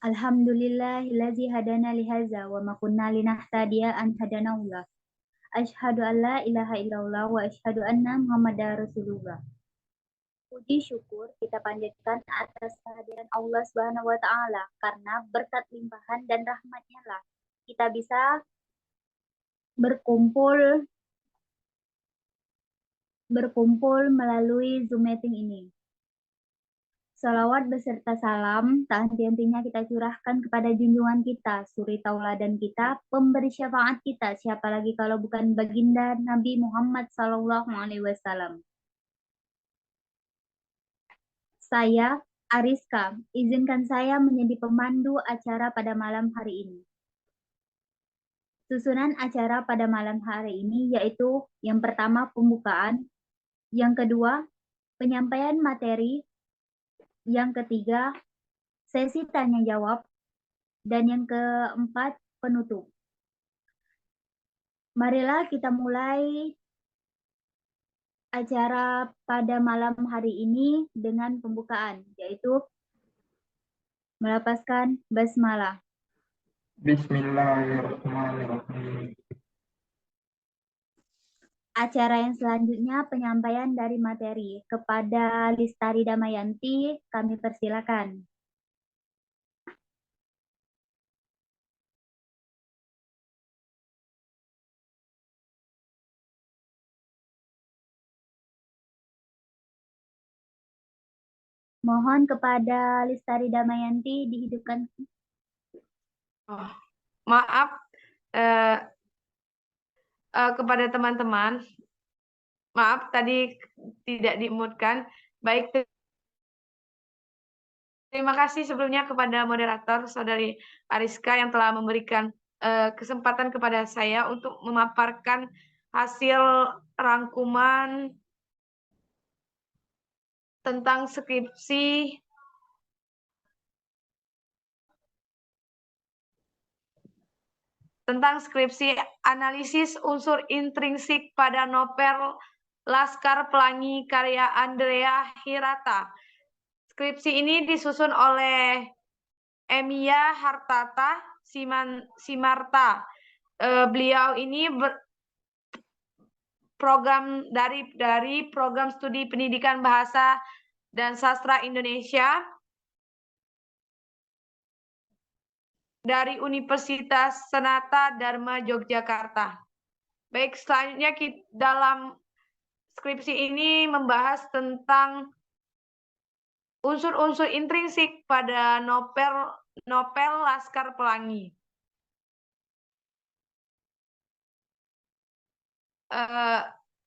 Alhamdulillahillazi hadana lihaza wa ma kunna linahtadiya an hadanallah. Asyhadu an la ilaha illallah wa asyhadu anna Muhammadar Rasulullah. Puji syukur kita panjatkan atas kehadiran Allah Subhanahu wa taala karena berkat limpahan dan rahmatnya lah kita bisa berkumpul melalui Zoom meeting ini. Salawat beserta salam tak henti-hentinya kita curahkan kepada junjungan kita, suri tauladan kita, pemberi syafaat kita, siapa lagi kalau bukan baginda Nabi Muhammad SAW. Saya, Ariska, izinkan saya menjadi pemandu acara pada malam hari ini. Susunan acara pada malam hari ini yaitu yang pertama pembukaan, yang kedua penyampaian materi, yang ketiga sesi tanya jawab, dan yang keempat penutup. Marilah kita mulai acara pada malam hari ini dengan pembukaan, yaitu melafazkan basmalah. Bismillahirrahmanirrahim. Acara yang selanjutnya penyampaian dari materi. Kepada Listari Damayanti, kami persilakan. Mohon kepada Listari Damayanti dihidupkan. Oh, maaf kepada teman-teman. Maaf tadi tidak dimutkan. Baik, terima kasih sebelumnya kepada moderator Saudari Ariska yang telah memberikan kesempatan kepada saya untuk memaparkan hasil rangkuman tentang skripsi analisis unsur intrinsik pada novel Laskar Pelangi karya Andrea Hirata. Skripsi ini disusun oleh Emilia Hartata Simarta. Beliau ini program dari program studi pendidikan bahasa dan sastra Indonesia dari Universitas Senata Dharma Yogyakarta. Baik, selanjutnya dalam skripsi ini membahas tentang unsur-unsur intrinsik pada novel Laskar Pelangi.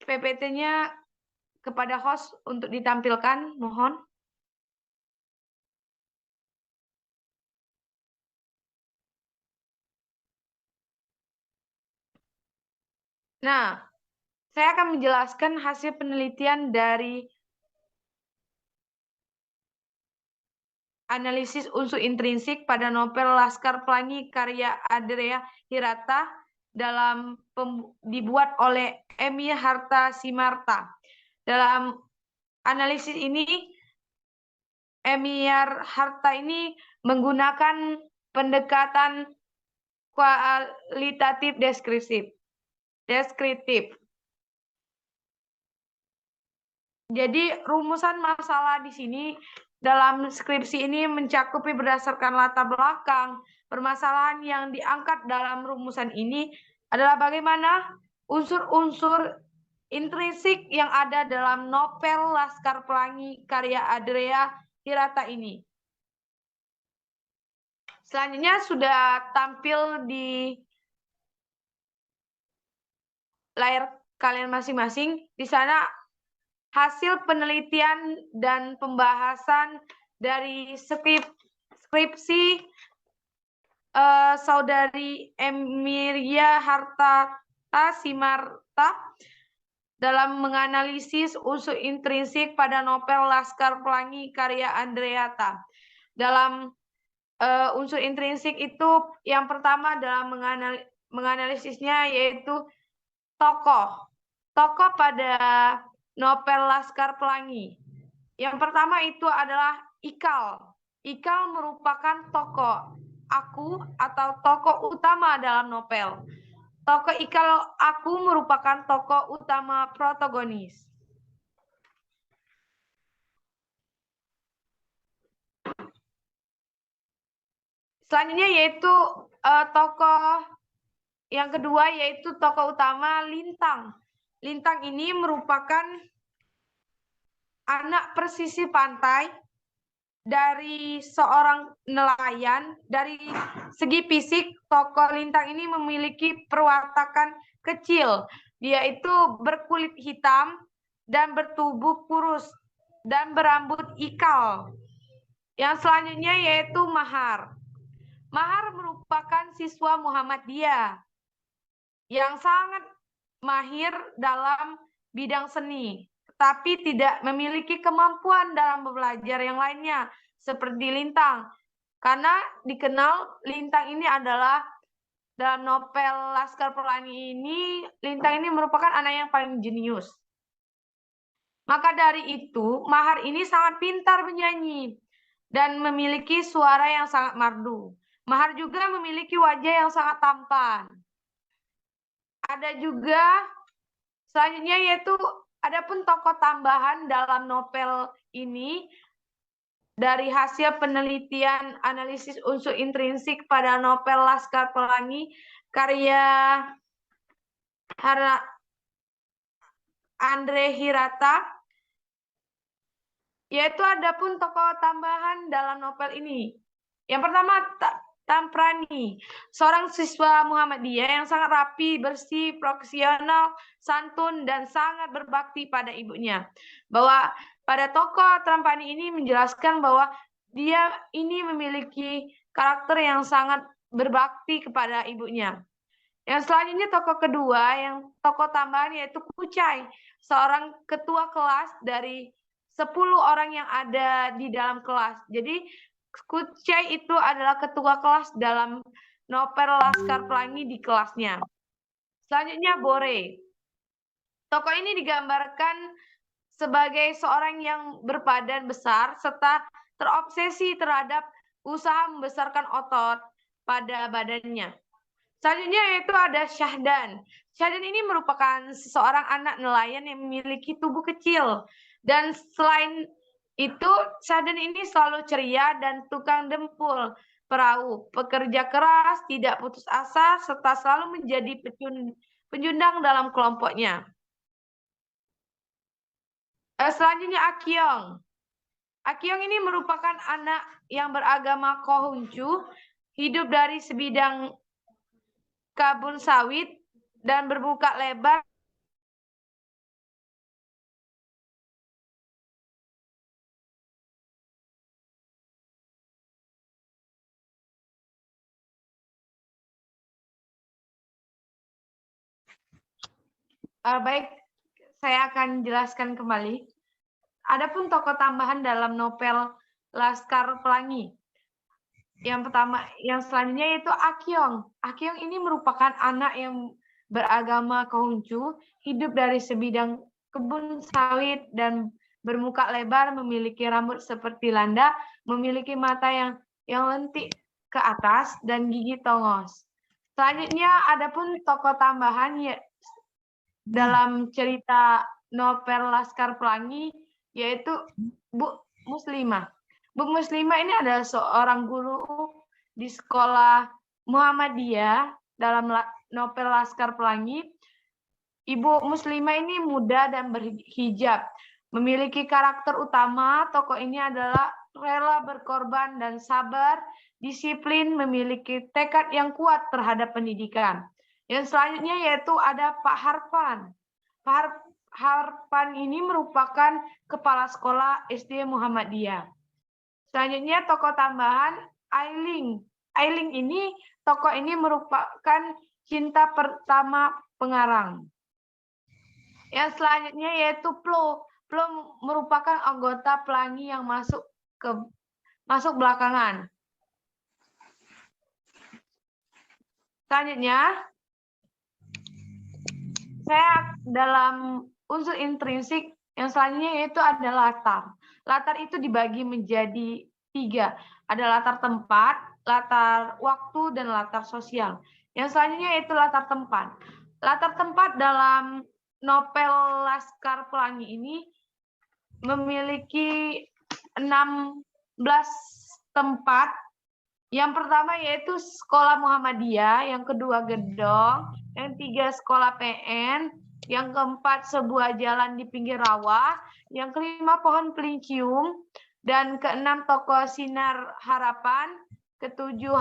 PPT-nya kepada host untuk ditampilkan, mohon. Nah, saya akan menjelaskan hasil penelitian dari analisis unsur intrinsik pada novel Laskar Pelangi karya Andrea Hirata dibuat oleh Emilia Harta Simarta. Dalam analisis ini, Emilia Harta ini menggunakan pendekatan kualitatif deskriptif. Jadi rumusan masalah di sini dalam skripsi ini mencakupi berdasarkan latar belakang permasalahan yang diangkat dalam rumusan ini adalah bagaimana unsur-unsur intrinsik yang ada dalam novel Laskar Pelangi karya Andrea Hirata ini. Selanjutnya sudah tampil di layar kalian masing-masing. Di sana hasil penelitian dan pembahasan dari skripsi Saudari Emilia Hartata Simarta dalam menganalisis unsur intrinsik pada novel Laskar Pelangi karya Andreata. Dalam unsur intrinsik itu yang pertama dalam menganalisisnya yaitu tokoh. tokoh pada novel Laskar Pelangi. Yang pertama itu adalah Ikal. Ikal merupakan tokoh aku atau tokoh utama dalam novel. Tokoh Ikal aku merupakan tokoh utama protagonis. Selanjutnya yaitu tokoh yang kedua yaitu tokoh utama Lintang. Lintang ini merupakan anak pesisir pantai dari seorang nelayan. Dari segi fisik, tokoh Lintang ini memiliki perwatakan kecil. Dia itu berkulit hitam dan bertubuh kurus dan berambut ikal. Yang selanjutnya yaitu Mahar. Mahar merupakan siswa Muhammadiyah yang sangat mahir dalam bidang seni, tapi tidak memiliki kemampuan dalam belajar yang lainnya, seperti Lintang. Karena dikenal Lintang ini adalah dalam novel Laskar Pelangi ini, Lintang ini merupakan anak yang paling jenius. Maka dari itu, Mahar ini sangat pintar menyanyi dan memiliki suara yang sangat merdu. Mahar juga memiliki wajah yang sangat tampan. Ada juga selanjutnya yaitu adapun tokoh tambahan dalam novel ini dari hasil penelitian analisis unsur intrinsik pada novel Laskar Pelangi karya Andre Hirata, yaitu adapun tokoh tambahan dalam novel ini. Yang pertama Tamprani, seorang siswa Muhammadiyah yang sangat rapi, bersih, profesional, santun, dan sangat berbakti pada ibunya. Bahwa pada tokoh Tamprani ini menjelaskan bahwa dia ini memiliki karakter yang sangat berbakti kepada ibunya. Yang selanjutnya tokoh kedua, yang tokoh tambahan yaitu Kucai, seorang ketua kelas dari 10 orang yang ada di dalam kelas. Jadi Kucai itu adalah ketua kelas dalam novel Laskar Pelangi di kelasnya. Selanjutnya Bore. Tokoh ini digambarkan sebagai seorang yang berbadan besar serta terobsesi terhadap usaha membesarkan otot pada badannya. Selanjutnya yaitu ada Syahdan. Syahdan ini merupakan seseorang anak nelayan yang memiliki tubuh kecil. Dan selain itu, Syahdan ini selalu ceria dan tukang dempul perahu, pekerja keras, tidak putus asa, serta selalu menjadi penyundang dalam kelompoknya. Selanjutnya Akyong. Akyong ini merupakan anak yang beragama Konghucu, hidup dari sebidang kabun sawit dan berbuka lebar. Baik, saya akan jelaskan kembali. Adapun tokoh tambahan dalam novel Laskar Pelangi. Yang pertama, yang selanjutnya yaitu Akyong. Akyong ini merupakan anak yang beragama Konghucu, hidup dari sebidang kebun sawit dan bermuka lebar, memiliki rambut seperti landa, memiliki mata yang lentik ke atas dan gigi tongos. Selanjutnya adapun tokoh tambahan dalam cerita novel Laskar Pelangi yaitu Bu Muslimah. Bu Muslimah ini adalah seorang guru di sekolah Muhammadiyah dalam novel Laskar Pelangi. Ibu Muslimah ini muda dan berhijab. Memiliki karakter utama, tokoh ini adalah rela berkorban dan sabar, disiplin, memiliki tekad yang kuat terhadap pendidikan. Yang selanjutnya yaitu ada Pak Harpan. Pak Harpan ini merupakan kepala sekolah SD Muhammadiyah. Selanjutnya tokoh tambahan Ailing. Ailing ini, tokoh ini merupakan cinta pertama pengarang. Yang selanjutnya yaitu Plo. Plo merupakan anggota Pelangi yang masuk belakangan. Selanjutnya, saya dalam unsur intrinsik yang selanjutnya yaitu ada latar. Latar itu dibagi menjadi 3. Ada latar tempat, latar waktu, dan latar sosial. Yang selanjutnya yaitu latar tempat. Latar tempat dalam novel Laskar Pelangi ini memiliki 16 tempat. Yang pertama yaitu Sekolah Muhammadiyah, yang kedua Gedong, yang 3 Sekolah PN, yang keempat sebuah jalan di pinggir rawa, yang kelima pohon pelincium, dan keenam Toko Sinar Harapan, ketujuh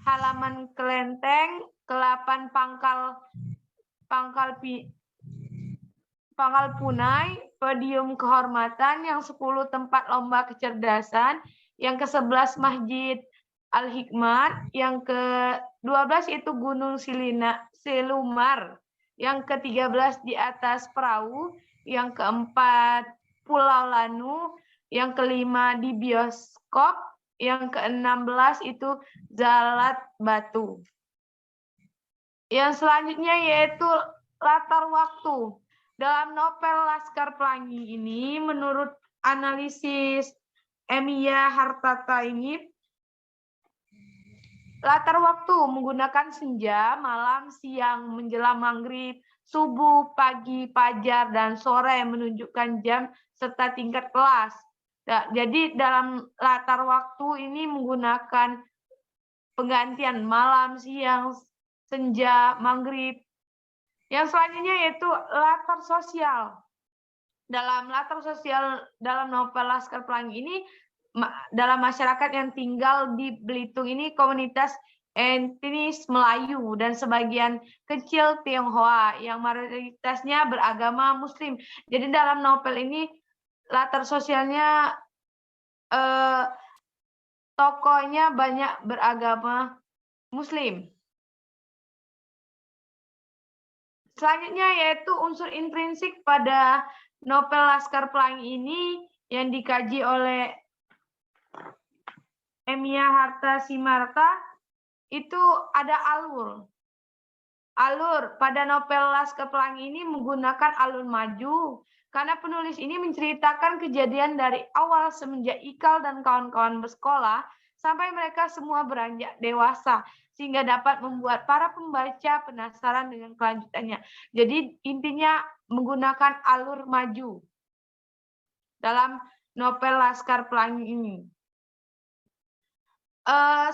halaman kelenteng, ke-8 pangkal punai, podium kehormatan, yang 10 tempat lomba kecerdasan, yang ke-11 Masjid Al-Hikmat, yang ke-12 itu Gunung Silumar, yang ke-13 di atas perahu, yang ke-4 Pulau Lanu, yang ke-5 di bioskop, yang ke-16 itu Zalat Batu. Yang selanjutnya yaitu latar waktu. Dalam novel Laskar Pelangi ini, menurut analisis Emilia Hartata ini, latar waktu menggunakan senja, malam, siang, menjelang maghrib, subuh, pagi, fajar, dan sore menunjukkan jam serta tingkat kelas. Nah, jadi dalam latar waktu ini menggunakan penggantian malam, siang, senja, maghrib. Yang selanjutnya yaitu latar sosial. Dalam latar sosial dalam novel Laskar Pelangi ini, dalam masyarakat yang tinggal di Belitung ini komunitas etnis Melayu dan sebagian kecil Tionghoa yang mayoritasnya beragama Muslim. Jadi dalam novel ini latar sosialnya tokohnya banyak beragama Muslim. Selanjutnya yaitu unsur intrinsik pada novel Laskar Pelangi ini yang dikaji oleh Emilia Harta Simarta, itu ada alur. Alur pada novel Laskar Pelangi ini menggunakan alur maju, karena penulis ini menceritakan kejadian dari awal semenjak Ikal dan kawan-kawan bersekolah sampai mereka semua beranjak dewasa, sehingga dapat membuat para pembaca penasaran dengan kelanjutannya. Jadi intinya menggunakan alur maju dalam novel Laskar Pelangi ini.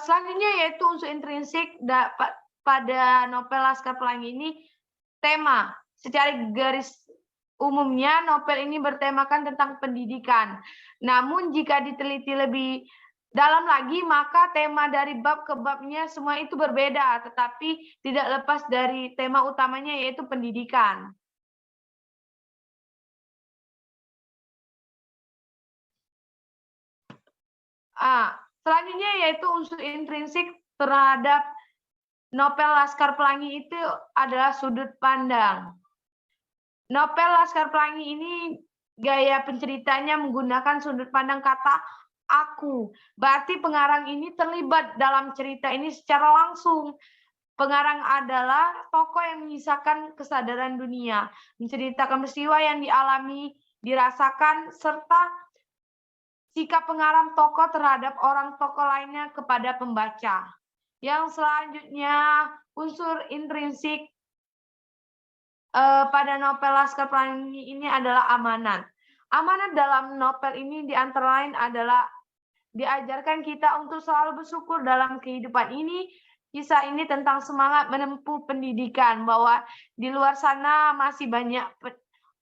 Selanjutnya yaitu unsur intrinsik pada novel Laskar Pelangi ini, tema. Secara garis umumnya novel ini bertemakan tentang pendidikan. Namun jika diteliti lebih dalam lagi, maka tema dari bab ke babnya semua itu berbeda, tetapi tidak lepas dari tema utamanya yaitu pendidikan. Selanjutnya yaitu unsur intrinsik terhadap novel Laskar Pelangi itu adalah sudut pandang. Novel Laskar Pelangi ini gaya penceritanya menggunakan sudut pandang kata aku. Berarti pengarang ini terlibat dalam cerita ini secara langsung. Pengarang adalah tokoh yang menyisakan kesadaran dunia, menceritakan peristiwa yang dialami, dirasakan, serta sikap pengarang tokoh terhadap orang tokoh lainnya kepada pembaca. Yang selanjutnya, unsur intrinsik pada novel Laskar Pelangi ini adalah amanat. Amanat dalam novel ini di antara lain adalah diajarkan kita untuk selalu bersyukur dalam kehidupan ini. Kisah ini tentang semangat menempuh pendidikan, bahwa di luar sana masih banyak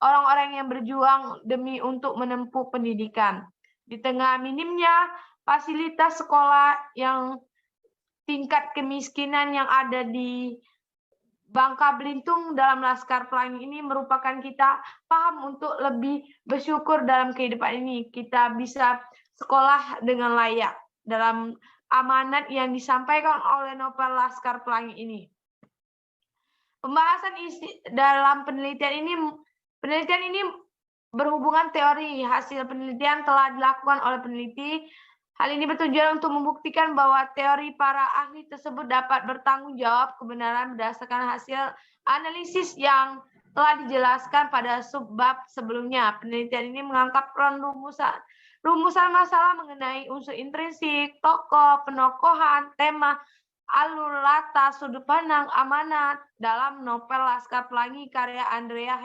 orang-orang yang berjuang demi untuk menempuh pendidikan. Di tengah minimnya fasilitas sekolah yang tingkat kemiskinan yang ada di Bangka Belitung dalam Laskar Pelangi ini merupakan kita paham untuk lebih bersyukur dalam kehidupan ini. Kita bisa sekolah dengan layak dalam amanat yang disampaikan oleh novel Laskar Pelangi ini. Pembahasan isi dalam penelitian ini berhubungan teori. Hasil penelitian telah dilakukan oleh peneliti. Hal ini bertujuan untuk membuktikan bahwa teori para ahli tersebut dapat bertanggung jawab kebenaran berdasarkan hasil analisis yang telah dijelaskan pada subbab sebelumnya. Penelitian ini mengangkat peran rumusan masalah mengenai unsur intrinsik, tokoh, penokohan, tema, alur latar, sudut pandang, amanat dalam novel Laskar Pelangi karya Andrea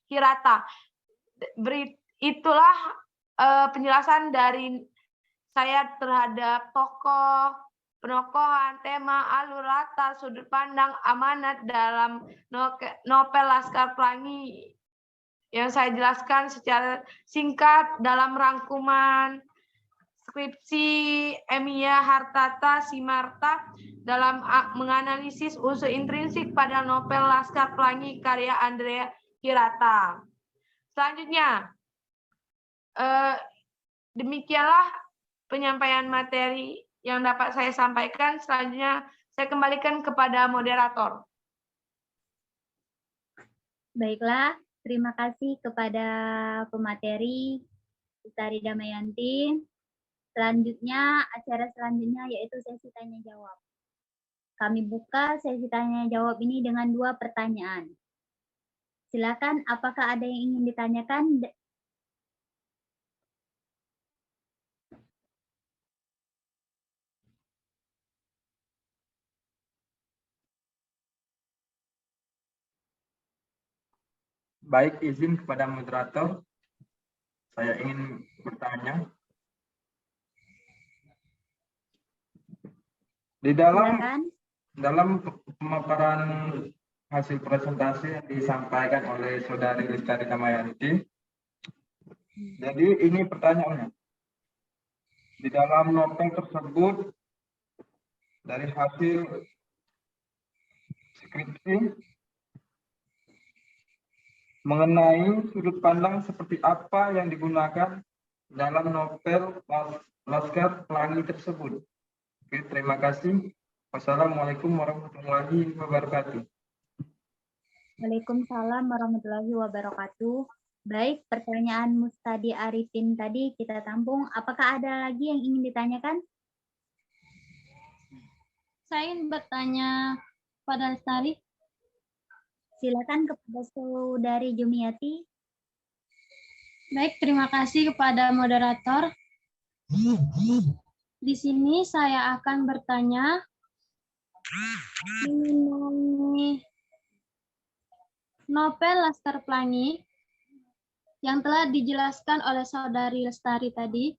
Hirata. Itulah penjelasan dari saya terhadap tokoh, penokohan, tema, alur latar, sudut pandang, amanat dalam novel Laskar Pelangi yang saya jelaskan secara singkat dalam rangkuman skripsi Emilia Hartata Simarta dalam menganalisis unsur intrinsik pada novel Laskar Pelangi karya Andrea Hirata. Selanjutnya, demikianlah penyampaian materi yang dapat saya sampaikan. Selanjutnya, saya kembalikan kepada moderator. Baiklah, terima kasih kepada pemateri Ustari Damayanti. Selanjutnya, acara selanjutnya yaitu sesi tanya jawab. Kami buka sesi tanya jawab ini dengan 2 pertanyaan. Silakan, apakah ada yang ingin ditanyakan? Baik, izin kepada moderator. Saya ingin bertanya. Di dalam pemaparan hasil presentasi yang disampaikan oleh Saudari Lestari Damayanti, jadi ini pertanyaannya. Di dalam novel tersebut, dari hasil skripsi, mengenai sudut pandang seperti apa yang digunakan dalam novel Laskar Pelangi tersebut. Oke, terima kasih. Wassalamualaikum warahmatullahi wabarakatuh. Waalaikumsalam warahmatullahi wabarakatuh. Baik, pertanyaan Mustadi Arifin tadi kita tampung. Apakah ada lagi yang ingin ditanyakan? Saya ingin bertanya pada Lestari. Silakan kepada Saudari Jumiati. Baik, terima kasih kepada moderator. Di sini saya akan bertanya mengenai novel Laskar Pelangi yang telah dijelaskan oleh Saudari Lestari tadi.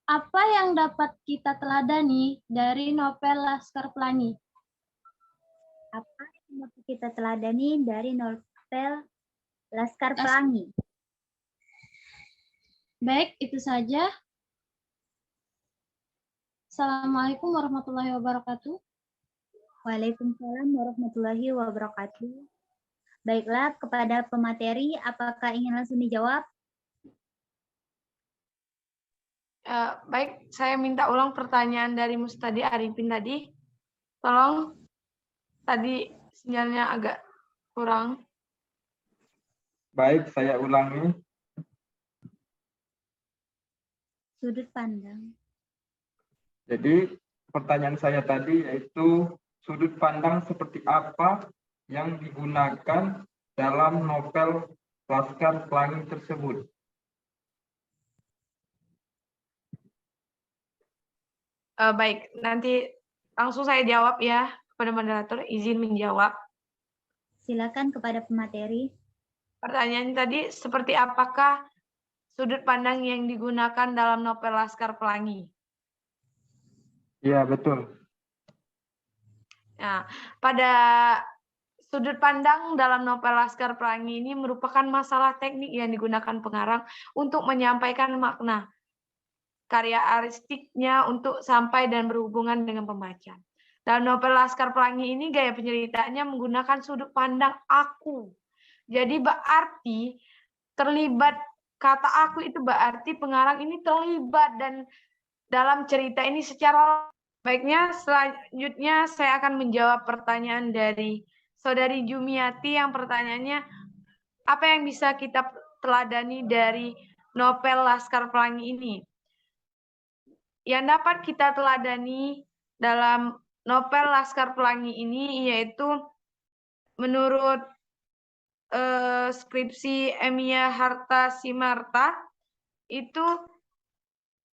Apa yang dapat kita teladani dari novel Laskar Pelangi? Apa yang dapat kita teladani dari novel Laskar Pelangi? Baik, itu saja. Assalamualaikum warahmatullahi wabarakatuh. Waalaikumsalam warahmatullahi wabarakatuh. Baiklah, kepada pemateri, apakah ingin langsung dijawab? Baik, saya minta ulang pertanyaan dari Mustadi Arifin tadi. Tolong, tadi sinyalnya agak kurang. Baik, saya ulangi. Sudut pandang. Jadi pertanyaan saya tadi yaitu sudut pandang seperti apa yang digunakan dalam novel Laskar Pelangi tersebut. Baik, nanti langsung saya jawab ya kepada moderator, izin menjawab. Silakan kepada pemateri. Pertanyaan tadi, seperti apakah sudut pandang yang digunakan dalam novel Laskar Pelangi? Iya, betul. Nah, pada sudut pandang dalam novel Laskar Pelangi ini merupakan masalah teknik yang digunakan pengarang untuk menyampaikan makna karya artistiknya untuk sampai dan berhubungan dengan pembaca. Dalam novel Laskar Pelangi ini gaya penceritaannya menggunakan sudut pandang aku. Jadi berarti terlibat, kata aku itu berarti pengarang ini terlibat dan dalam cerita ini secara baiknya. Selanjutnya saya akan menjawab pertanyaan dari Saudari Jumiati yang pertanyaannya, apa yang bisa kita teladani dari novel Laskar Pelangi ini? Yang dapat kita teladani dalam novel Laskar Pelangi ini yaitu menurut skripsi Emilia Harta Simarta itu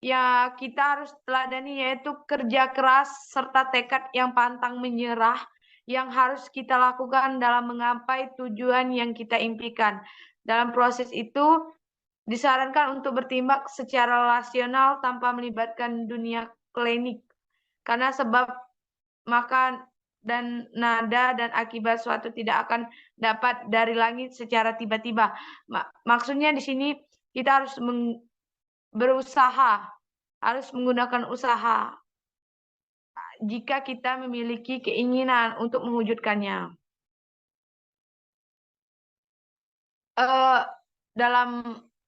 ya kita harus teladani, yaitu kerja keras serta tekad yang pantang menyerah yang harus kita lakukan dalam menggapai tujuan yang kita impikan. Dalam proses itu disarankan untuk bertindak secara rasional tanpa melibatkan dunia klinik. Karena sebab maka dan nada dan akibat suatu tidak akan dapat dari langit secara tiba-tiba. Maksudnya di sini kita harus berusaha, harus menggunakan usaha jika kita memiliki keinginan untuk mewujudkannya. Dalam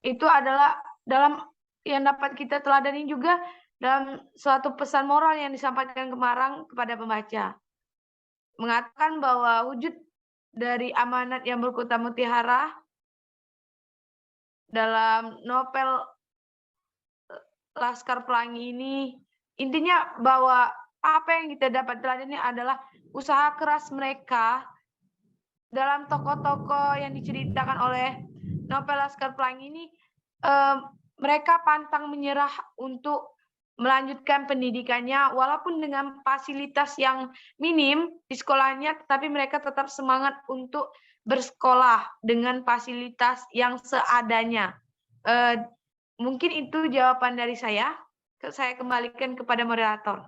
itu adalah dalam yang dapat kita teladani juga dalam suatu pesan moral yang disampaikan kemarin kepada pembaca. Mengatakan bahwa wujud dari amanat yang berkota mutiara dalam novel Laskar Pelangi ini, intinya bahwa apa yang kita dapat teladani adalah usaha keras mereka dalam tokoh-tokoh yang diceritakan oleh novel Laskar Pelangi ini. Mereka pantang menyerah untuk melanjutkan pendidikannya walaupun dengan fasilitas yang minim di sekolahnya, tetapi mereka tetap semangat untuk bersekolah dengan fasilitas yang seadanya. Mungkin itu jawaban dari saya. Saya kembalikan kepada moderator.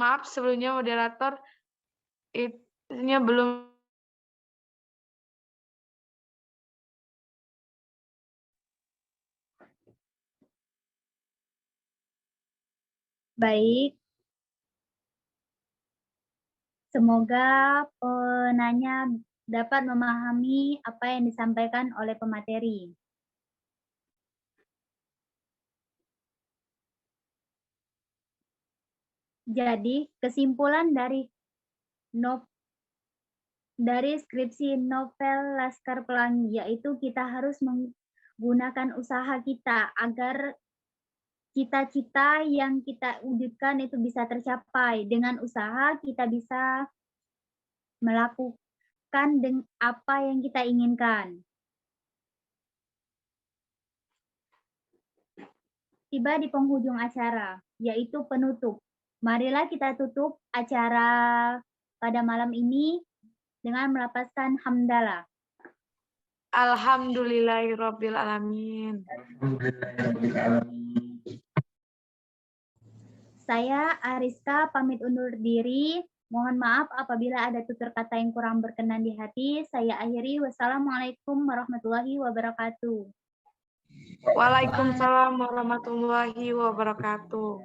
Maaf sebelumnya moderator, itunya belum. Baik. Semoga penanya dapat memahami apa yang disampaikan oleh pemateri. Jadi, kesimpulan dari skripsi novel Laskar Pelangi yaitu kita harus menggunakan usaha kita agar cita-cita yang kita wujudkan itu bisa tercapai. Dengan usaha kita bisa melakukan apa yang kita inginkan. Tiba di penghujung acara, yaitu penutup. Marilah kita tutup acara pada malam ini dengan melafazkan hamdalah. Alhamdulillahirabbil alamin. Saya Ariska pamit undur diri. Mohon maaf apabila ada tutur kata yang kurang berkenan di hati. Saya akhiri. Wassalamualaikum warahmatullahi wabarakatuh. Waalaikumsalam warahmatullahi wabarakatuh.